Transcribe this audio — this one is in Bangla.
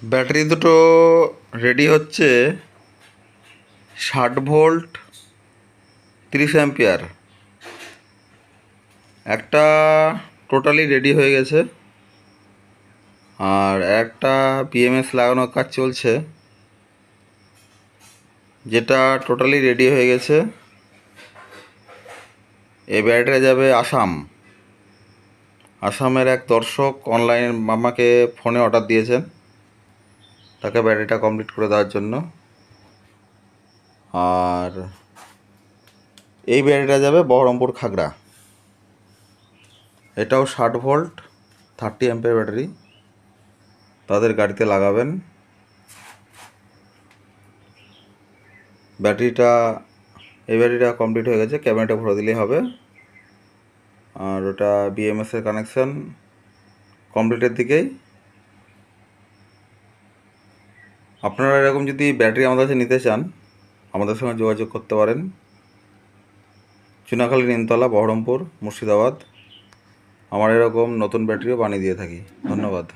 ব্যাটারি দুটো রেডি হচ্ছে 60 ভোল্ট 30 অ্যাম্পিয়ার। একটা টোটালি রেডি হয়ে গেছে আর একটা বিএমএস লাগানোর কাজ চলছে। যেটা টোটালি রেডি হয়ে গেছে এই ব্যাটারি যাবে আসামের এক দর্শক অনলাইন আমাকে ফোনে অর্ডার দিয়েছেন, তাকে ব্যাটারিটা কমপ্লিট করে দেওয়ার জন্য। আর এই ব্যাটারিটা যাবে বহরমপুর খাগড়া। এটাও 60 ভোল্ট 30 অ্যাম্পিয়ার ব্যাটারি, তাদের গাড়িতে লাগাবেন। এই ব্যাটারিটা কমপ্লিট হয়ে গেছে, ক্যাবিনেটে ভরে দিলেই হবে। আর ওটা বিএমএসের কানেকশান কমপ্লিটের দিকেই। আপনারা এরকম যদি ব্যাটারি আমাদের কাছে নিতে চান, আমাদের সঙ্গে যোগাযোগ করতে পারেন। চুনাখালী, নিমতলা, বহরমপুর, মুর্শিদাবাদ। আমার এরকম নতুন ব্যাটারিও বানিয়ে দিয়ে থাকি। ধন্যবাদ।